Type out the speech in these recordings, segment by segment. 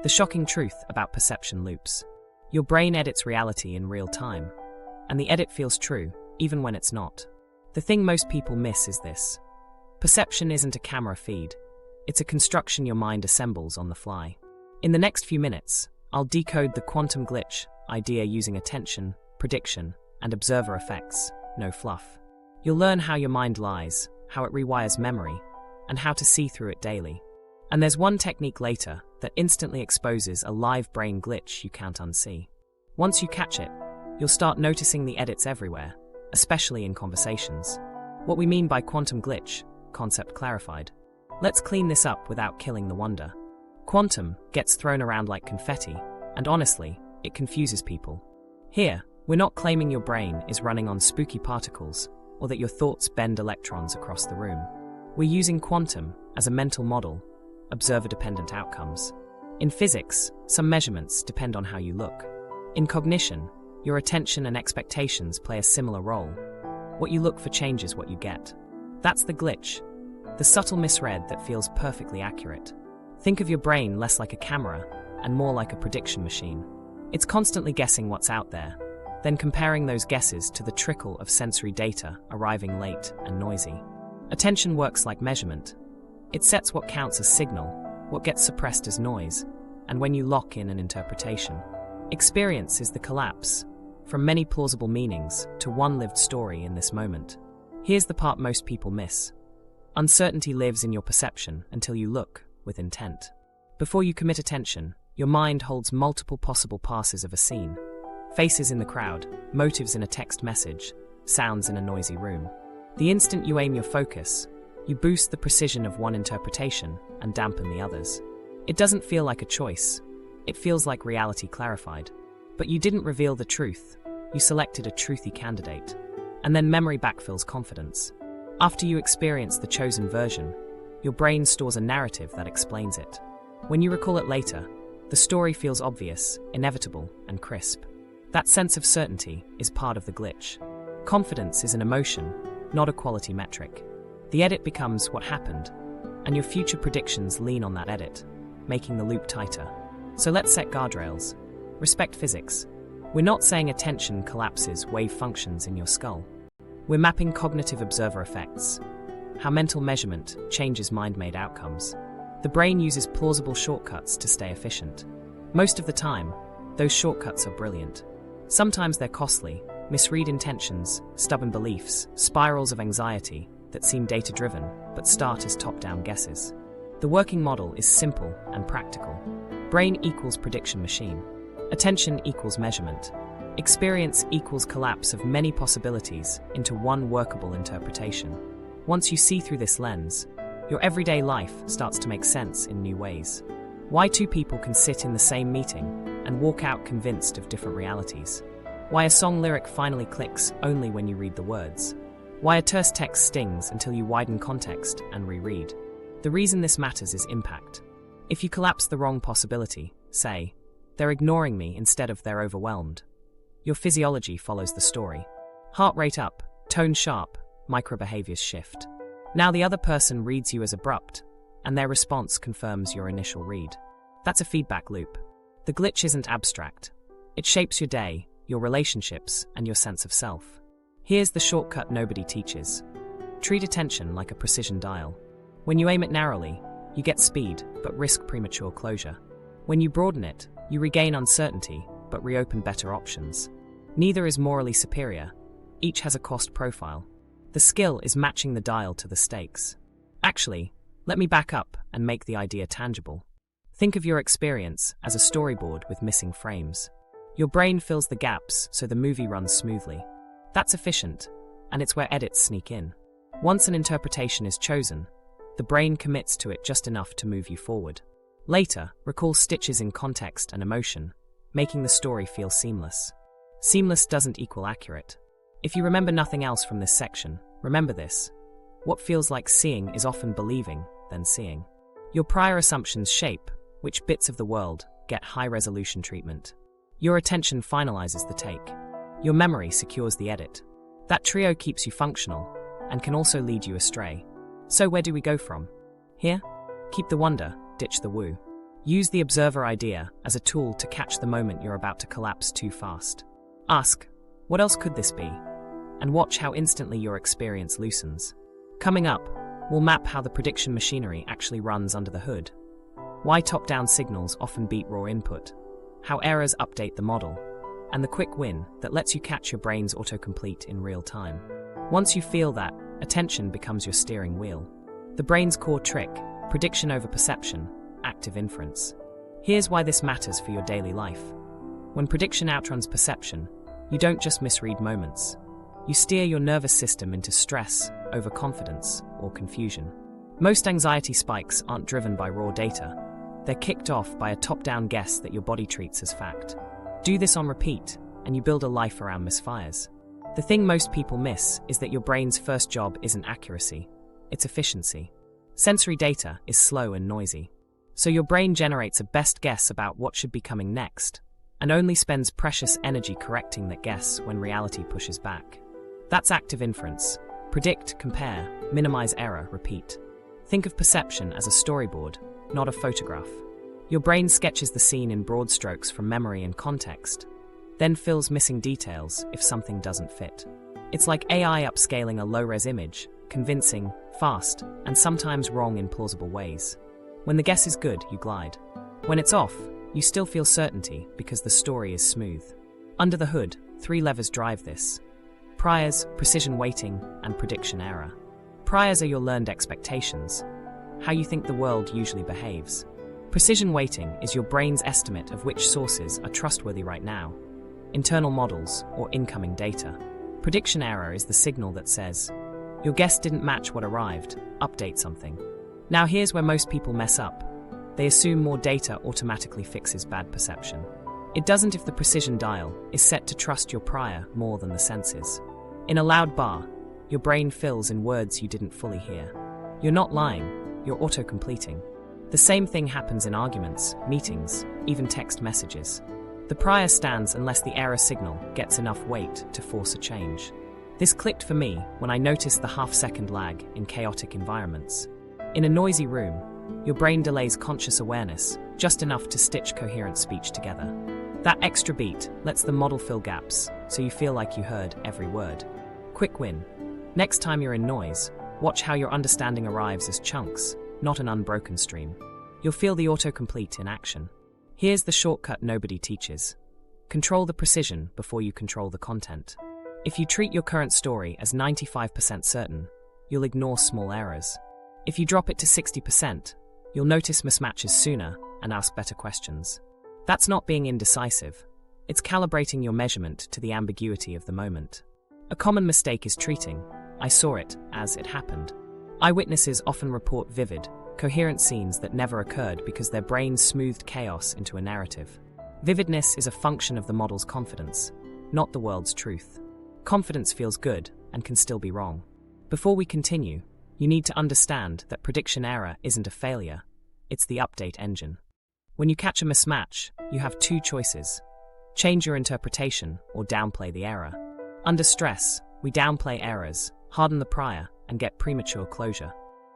The shocking truth about perception loops. Your brain edits reality in real time, and the edit feels true, even when it's not. The thing most people miss is this. Perception isn't a camera feed. It's a construction your mind assembles on the fly. In the next few minutes, I'll decode the quantum glitch idea using attention, prediction, and observer effects, no fluff. You'll learn how your mind lies, how it rewires memory, and how to see through it daily. And there's one technique later that instantly exposes a live brain glitch you can't unsee. Once you catch it, you'll start noticing the edits everywhere, especially in conversations. What we mean by quantum glitch, concept clarified. Let's clean this up without killing the wonder. Quantum gets thrown around like confetti, and honestly, it confuses people. Here, we're not claiming your brain is running on spooky particles, or that your thoughts bend electrons across the room. We're using quantum as a mental model, observer-dependent outcomes. In physics, some measurements depend on how you look. In cognition, your attention and expectations play a similar role. What you look for changes what you get. That's the glitch, the subtle misread that feels perfectly accurate. Think of your brain less like a camera and more like a prediction machine. It's constantly guessing what's out there, then comparing those guesses to the trickle of sensory data arriving late and noisy. Attention works like measurement. It sets what counts as signal, what gets suppressed as noise, and when you lock in an interpretation. Experience is the collapse, from many plausible meanings to one lived story in this moment. Here's the part most people miss. Uncertainty lives in your perception until you look with intent. Before you commit attention, your mind holds multiple possible passes of a scene. Faces in the crowd, motives in a text message, sounds in a noisy room. The instant you aim your focus, you boost the precision of one interpretation and dampen the others. It doesn't feel like a choice. It feels like reality clarified. But you didn't reveal the truth. You selected a truthy candidate. And then memory backfills confidence. After you experience the chosen version, your brain stores a narrative that explains it. When you recall it later, the story feels obvious, inevitable, and crisp. That sense of certainty is part of the glitch. Confidence is an emotion, not a quality metric. The edit becomes what happened, and your future predictions lean on that edit, making the loop tighter. So let's set guardrails. Respect physics. We're not saying attention collapses wave functions in your skull. We're mapping cognitive observer effects, how mental measurement changes mind-made outcomes. The brain uses plausible shortcuts to stay efficient. Most of the time, those shortcuts are brilliant. Sometimes they're costly, misread intentions, stubborn beliefs, spirals of anxiety that seem data-driven but start as top-down guesses. The working model is simple and practical. Brain equals prediction machine. Attention equals measurement. Experience equals collapse of many possibilities into one workable interpretation. Once you see through this lens, your everyday life starts to make sense in new ways. Why two people can sit in the same meeting and walk out convinced of different realities. Why a song lyric finally clicks only when you read the words. Why a terse text stings until you widen context and reread. The reason this matters is impact. If you collapse the wrong possibility, say, they're ignoring me instead of they're overwhelmed, your physiology follows the story. Heart rate up, tone sharp, microbehaviors shift. Now the other person reads you as abrupt, and their response confirms your initial read. That's a feedback loop. The glitch isn't abstract. It shapes your day, your relationships, and your sense of self. Here's the shortcut nobody teaches. Treat attention like a precision dial. When you aim it narrowly, you get speed, but risk premature closure. When you broaden it, you regain uncertainty, but reopen better options. Neither is morally superior. Each has a cost profile. The skill is matching the dial to the stakes. Actually, let me back up and make the idea tangible. Think of your experience as a storyboard with missing frames. Your brain fills the gaps so the movie runs smoothly. That's efficient, and it's where edits sneak in. Once an interpretation is chosen, the brain commits to it just enough to move you forward. Later, recall stitches in context and emotion, making the story feel seamless. Seamless doesn't equal accurate. If you remember nothing else from this section, remember this. What feels like seeing is often believing, then seeing. Your prior assumptions shape which bits of the world get high-resolution treatment. Your attention finalizes the take. Your memory secures the edit. That trio keeps you functional and can also lead you astray. So where do we go from? Here? Keep the wonder, ditch the woo. Use the observer idea as a tool to catch the moment you're about to collapse too fast. Ask, what else could this be? And watch how instantly your experience loosens. Coming up, we'll map how the prediction machinery actually runs under the hood, why top-down signals often beat raw input, how errors update the model, and the quick win that lets you catch your brain's autocomplete in real time. Once you feel that, attention becomes your steering wheel. The brain's core trick, prediction over perception, active inference. Here's why this matters for your daily life. When prediction outruns perception, you don't just misread moments. You steer your nervous system into stress, overconfidence, or confusion. Most anxiety spikes aren't driven by raw data. They're kicked off by a top-down guess that your body treats as fact. Do this on repeat, and you build a life around misfires. The thing most people miss is that your brain's first job isn't accuracy, it's efficiency. Sensory data is slow and noisy. So your brain generates a best guess about what should be coming next, and only spends precious energy correcting that guess when reality pushes back. That's active inference. Predict, compare, minimize error, repeat. Think of perception as a storyboard, not a photograph. Your brain sketches the scene in broad strokes from memory and context, then fills missing details if something doesn't fit. It's like AI upscaling a low-res image, convincing, fast, and sometimes wrong in plausible ways. When the guess is good, you glide. When it's off, you still feel certainty because the story is smooth. Under the hood, 3 levers drive this: priors, precision weighting, and prediction error. Priors are your learned expectations, how you think the world usually behaves. Precision weighting is your brain's estimate of which sources are trustworthy right now, internal models or incoming data. Prediction error is the signal that says, your guess didn't match what arrived, update something. Now here's where most people mess up. They assume more data automatically fixes bad perception. It doesn't if the precision dial is set to trust your prior more than the senses. In a loud bar, your brain fills in words you didn't fully hear. You're not lying, you're auto-completing. The same thing happens in arguments, meetings, even text messages. The prior stands unless the error signal gets enough weight to force a change. This clicked for me when I noticed the half-second lag in chaotic environments. In a noisy room, your brain delays conscious awareness just enough to stitch coherent speech together. That extra beat lets the model fill gaps, so you feel like you heard every word. Quick win. Next time you're in noise, watch how your understanding arrives as chunks, not an unbroken stream. You'll feel the autocomplete in action. Here's the shortcut nobody teaches. Control the precision before you control the content. If you treat your current story as 95% certain, you'll ignore small errors. If you drop it to 60%, you'll notice mismatches sooner and ask better questions. That's not being indecisive. It's calibrating your measurement to the ambiguity of the moment. A common mistake is treating, I saw it, as it happened. Eyewitnesses often report vivid, coherent scenes that never occurred because their brains smoothed chaos into a narrative. Vividness is a function of the model's confidence, not the world's truth. Confidence feels good and can still be wrong. Before we continue, you need to understand that prediction error isn't a failure, it's the update engine. When you catch a mismatch, you have 2 choices: change your interpretation or downplay the error. Under stress, we downplay errors, harden the prior, and get premature closure.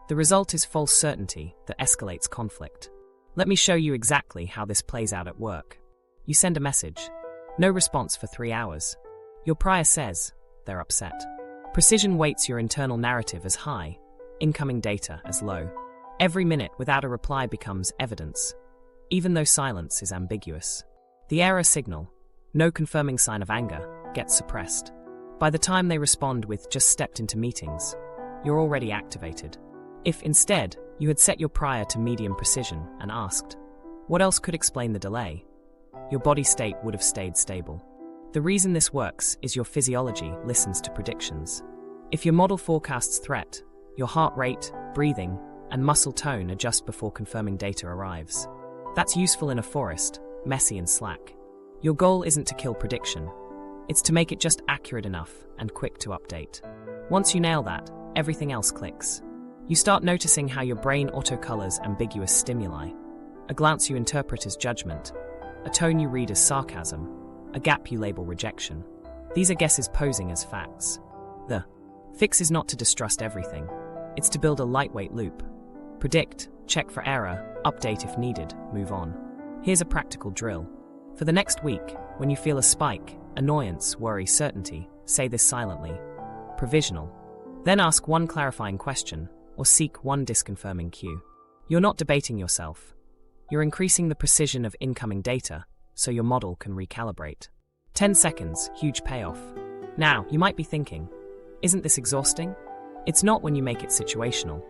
The result is false certainty that escalates conflict. Let me show you exactly how this plays out at work. You send a message. No response for 3 hours. Your prior says they're upset. Precision weights your internal narrative as high, incoming data as low. Every minute without a reply becomes evidence, even though silence is ambiguous. The error signal, no confirming sign of anger, gets suppressed. By the time they respond with just stepped into meetings, you're already activated. If instead you had set your prior to medium precision and asked, what else could explain the delay? Your body state would have stayed stable. The reason this works is your physiology listens to predictions. If your model forecasts threat, your heart rate, breathing, and muscle tone adjust before confirming data arrives. That's useful in a forest, messy and slack. Your goal isn't to kill prediction. It's to make it just accurate enough and quick to update. Once you nail that, everything else clicks. You start noticing how your brain autocolors ambiguous stimuli. A glance you interpret as judgment, a tone you read as sarcasm, a gap you label rejection. These are guesses posing as facts. The fix is not to distrust everything. It's to build a lightweight loop. Predict, check for error, update if needed, move on. Here's a practical drill. For the next week, when you feel a spike, annoyance, worry, certainty, say this silently. Provisional. Then ask one clarifying question, or seek one disconfirming cue. You're not debating yourself. You're increasing the precision of incoming data, so your model can recalibrate. 10 seconds, huge payoff. Now, you might be thinking, isn't this exhausting? It's not when you make it situational.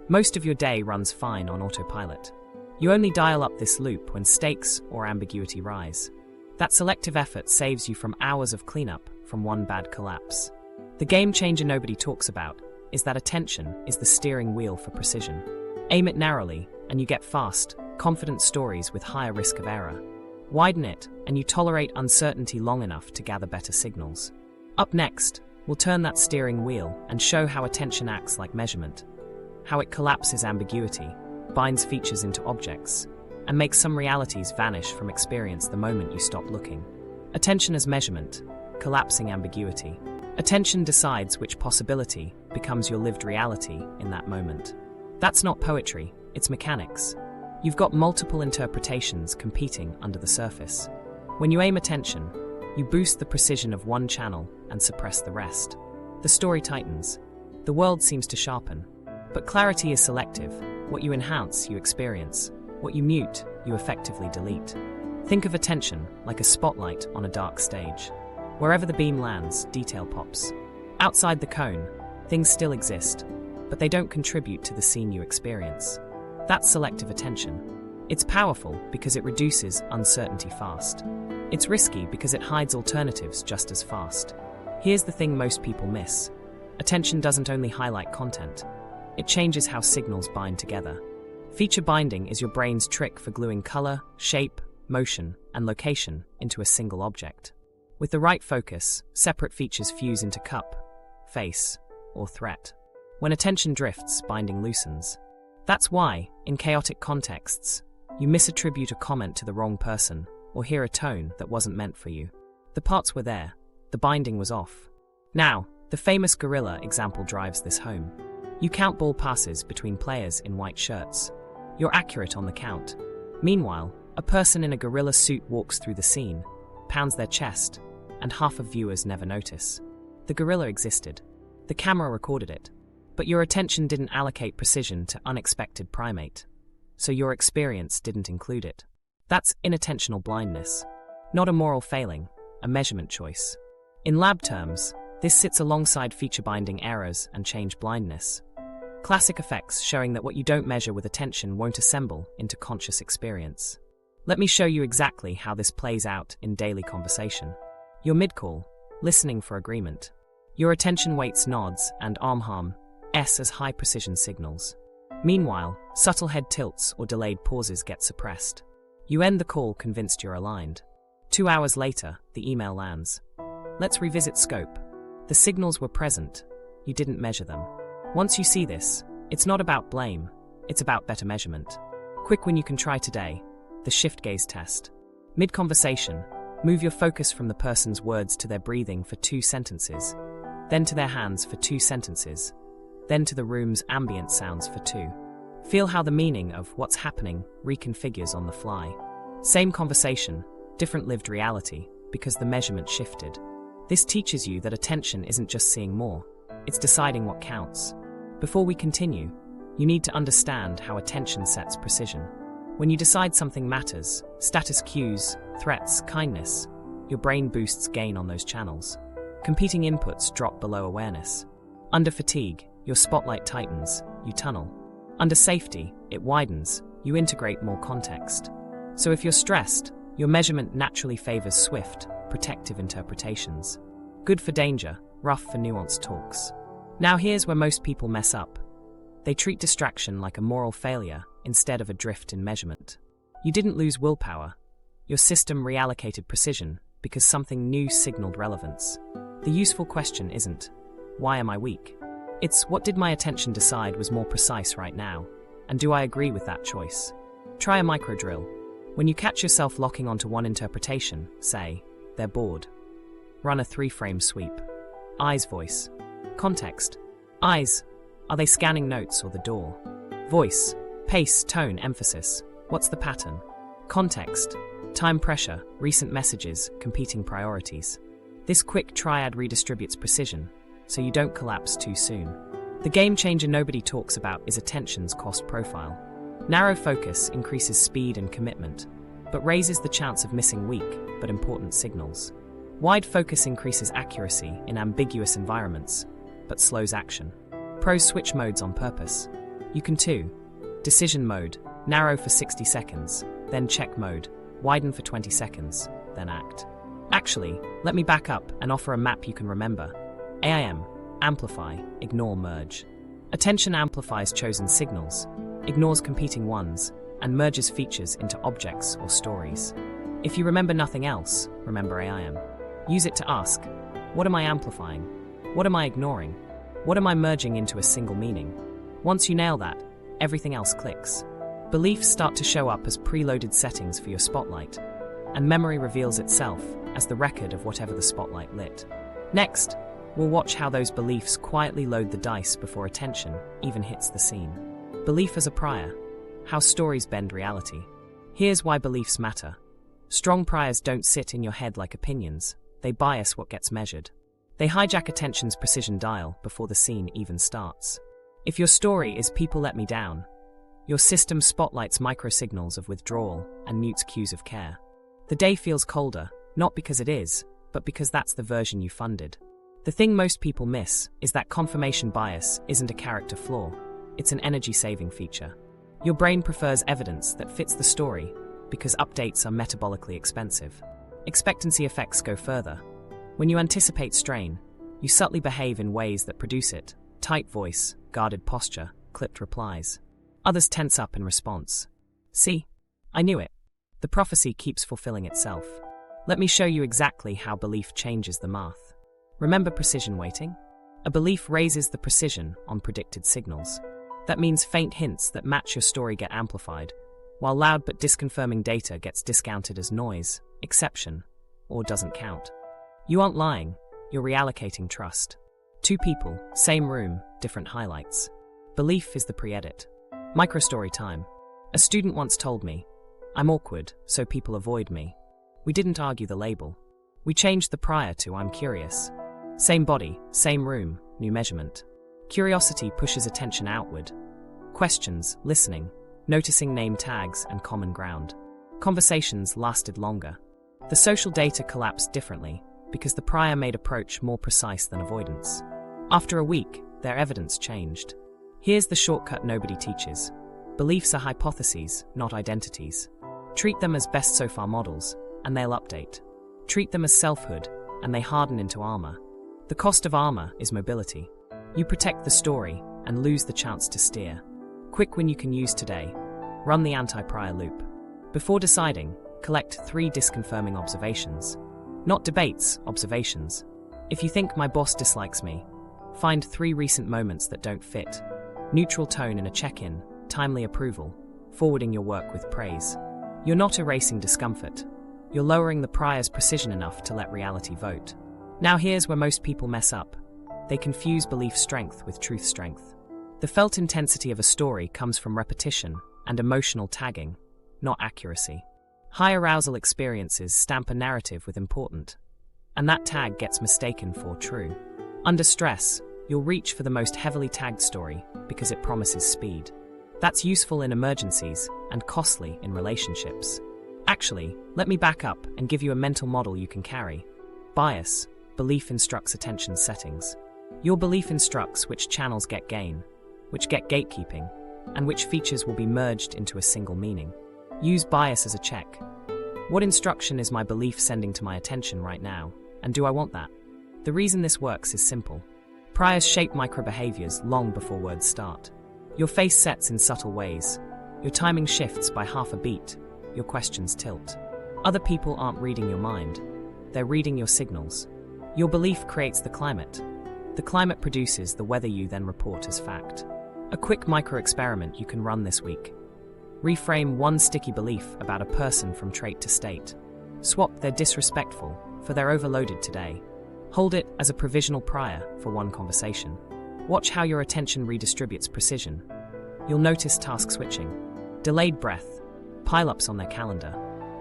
Most of your day runs fine on autopilot. You only dial up this loop when stakes or ambiguity rise. That selective effort saves you from hours of cleanup from one bad collapse. The game changer nobody talks about is that attention is the steering wheel for precision. Aim it narrowly, and you get fast, confident stories with higher risk of error. Widen it, and you tolerate uncertainty long enough to gather better signals. Up next, we'll turn that steering wheel and show how attention acts like measurement, how it collapses ambiguity, binds features into objects, and makes some realities vanish from experience the moment you stop looking. Attention as measurement, collapsing ambiguity. Attention decides which possibility becomes your lived reality in that moment. That's not poetry, it's mechanics. You've got multiple interpretations competing under the surface. When you aim attention, you boost the precision of one channel and suppress the rest. The story tightens. The world seems to sharpen. But clarity is selective. What you enhance, you experience. What you mute, you effectively delete. Think of attention like a spotlight on a dark stage. Wherever the beam lands, detail pops. Outside the cone, things still exist, but they don't contribute to the scene you experience. That's selective attention. It's powerful because it reduces uncertainty fast. It's risky because it hides alternatives just as fast. Here's the thing most people miss. Attention doesn't only highlight content. It changes how signals bind together. Feature binding is your brain's trick for gluing color, shape, motion, and location into a single object. With the right focus, separate features fuse into cup, face, or threat. When attention drifts, binding loosens. That's why, in chaotic contexts, you misattribute a comment to the wrong person or hear a tone that wasn't meant for you. The parts were there, the binding was off. Now, the famous gorilla example drives this home. You count ball passes between players in white shirts. You're accurate on the count. Meanwhile, a person in a gorilla suit walks through the scene, pounds their chest, and half of viewers never notice. The gorilla existed. The camera recorded it. But your attention didn't allocate precision to unexpected primate. So your experience didn't include it. That's inattentional blindness. Not a moral failing, a measurement choice. In lab terms, this sits alongside feature binding errors and change blindness. Classic effects showing that what you don't measure with attention won't assemble into conscious experience. Let me show you exactly how this plays out in daily conversation. You're mid-call, listening for agreement. Your attention weights nods and arm S as high-precision signals. Meanwhile, subtle head tilts or delayed pauses get suppressed. You end the call convinced you're aligned. 2 hours later, the email lands. Let's revisit scope. The signals were present. You didn't measure them. Once you see this, it's not about blame, it's about better measurement. Quick win you can try today, the shift gaze test. Mid-conversation, move your focus from the person's words to their breathing for 2 sentences, then to their hands for 2 sentences, then to the room's ambient sounds for 2. Feel how the meaning of what's happening reconfigures on the fly. Same conversation, different lived reality, because the measurement shifted. This teaches you that attention isn't just seeing more, it's deciding what counts. Before we continue, you need to understand how attention sets precision. When you decide something matters, status cues, threats, kindness, your brain boosts gain on those channels. Competing inputs drop below awareness. Under fatigue, your spotlight tightens, you tunnel. Under safety, it widens, you integrate more context. So if you're stressed, your measurement naturally favors swift, protective interpretations. Good for danger, rough for nuanced talks. Now here's where most people mess up. They treat distraction like a moral failure instead of a drift in measurement. You didn't lose willpower. Your system reallocated precision because something new signaled relevance. The useful question isn't, why am I weak? It's, what did my attention decide was more precise right now? And do I agree with that choice? Try a micro drill. When you catch yourself locking onto one interpretation, say, they're bored. Run a 3-frame sweep. Eyes voice. Context. Eyes. Are they scanning notes or the door? Voice. Pace, tone, emphasis. What's the pattern? Context, time pressure, recent messages, competing priorities. This quick triad redistributes precision, so you don't collapse too soon. The game changer nobody talks about is attention's cost profile. Narrow focus increases speed and commitment, but raises the chance of missing weak but important signals. Wide focus increases accuracy in ambiguous environments, but slows action. Pros switch modes on purpose. You can too. Decision mode, narrow for 60 seconds, then check mode, widen for 20 seconds, then act. Actually, let me back up and offer a map you can remember. AIM, amplify, ignore, merge. Attention amplifies chosen signals, ignores competing ones, and merges features into objects or stories. If you remember nothing else, remember AIM. Use it to ask, what am I amplifying? What am I ignoring? What am I merging into a single meaning? Once you nail that, everything else clicks. Beliefs start to show up as preloaded settings for your spotlight, and memory reveals itself as the record of whatever the spotlight lit. Next, we'll watch how those beliefs quietly load the dice before attention even hits the scene. Belief as a prior, how stories bend reality. Here's why beliefs matter. Strong priors don't sit in your head like opinions, they bias what gets measured. They hijack attention's precision dial before the scene even starts. If your story is "people let me down," your system spotlights microsignals of withdrawal and mutes cues of care. The day feels colder, not because it is, but because that's the version you funded. The thing most people miss is that confirmation bias isn't a character flaw, it's an energy-saving feature. Your brain prefers evidence that fits the story because updates are metabolically expensive. Expectancy effects go further. When you anticipate strain, you subtly behave in ways that produce it: tight voice, guarded posture, clipped replies. Others tense up in response. See? I knew it. The prophecy keeps fulfilling itself. Let me show you exactly how belief changes the math. Remember precision weighting? A belief raises the precision on predicted signals. That means faint hints that match your story get amplified, while loud but disconfirming data gets discounted as noise, exception, or doesn't count. You aren't lying, you're reallocating trust. Two people, same room, different highlights. Belief is the pre-edit. Microstory time. A student once told me, "I'm awkward, so people avoid me." We didn't argue the label. We changed the prior to "I'm curious." Same body, same room, new measurement. Curiosity pushes attention outward. Questions, listening, noticing name tags and common ground. Conversations lasted longer. The social data collapsed differently because the prior made approach more precise than avoidance. After a week, their evidence changed. Here's the shortcut nobody teaches. Beliefs are hypotheses, not identities. Treat them as best so far models, and they'll update. Treat them as selfhood, and they harden into armor. The cost of armor is mobility. You protect the story and lose the chance to steer. Quick win you can use today. Run the anti-prior loop. Before deciding, collect 3 disconfirming observations. Not debates, observations. If you think "my boss dislikes me," find 3 recent moments that don't fit. Neutral tone in a check-in, timely approval, forwarding your work with praise. You're not erasing discomfort. You're lowering the prior's precision enough to let reality vote. Now here's where most people mess up. They confuse belief strength with truth strength. The felt intensity of a story comes from repetition and emotional tagging, not accuracy. High arousal experiences stamp a narrative with important, and that tag gets mistaken for true. Under stress, you'll reach for the most heavily tagged story because it promises speed. That's useful in emergencies and costly in relationships. Actually, let me back up and give you a mental model you can carry. Bias. Belief instructs attention settings. Your belief instructs which channels get gain, which get gatekeeping, and which features will be merged into a single meaning. Use bias as a check. What instruction is my belief sending to my attention right now, and do I want that? The reason this works is simple. Priors shape micro-behaviors long before words start. Your face sets in subtle ways. Your timing shifts by half a beat. Your questions tilt. Other people aren't reading your mind. They're reading your signals. Your belief creates the climate. The climate produces the weather you then report as fact. A quick micro-experiment you can run this week. Reframe one sticky belief about a person from trait to state. Swap "they're disrespectful" for "they're overloaded today." Hold it as a provisional prior for one conversation. Watch how your attention redistributes precision. You'll notice task switching, delayed breath, pile-ups on their calendar.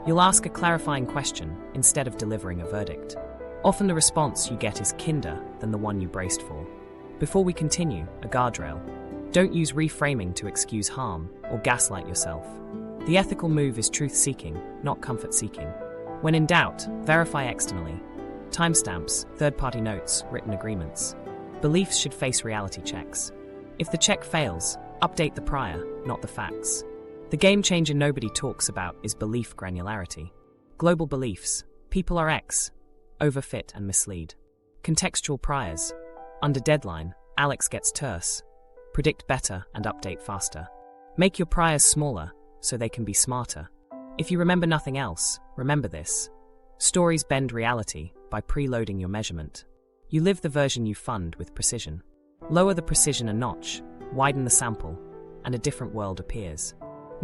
You'll ask a clarifying question instead of delivering a verdict. Often the response you get is kinder than the one you braced for. Before we continue, a guardrail. Don't use reframing to excuse harm or gaslight yourself. The ethical move is truth-seeking, not comfort-seeking. When in doubt, verify externally. Timestamps, third-party notes, written agreements. Beliefs should face reality checks. If the check fails, update the prior, not the facts. The game changer nobody talks about is belief granularity. Global beliefs. People are X. Overfit and mislead. Contextual priors. Under deadline, Alex gets terse. Predict better and update faster. Make your priors smaller so they can be smarter. If you remember nothing else, remember this. Stories bend reality by preloading your measurement. You live the version you fund with precision. Lower the precision a notch, widen the sample, and a different world appears.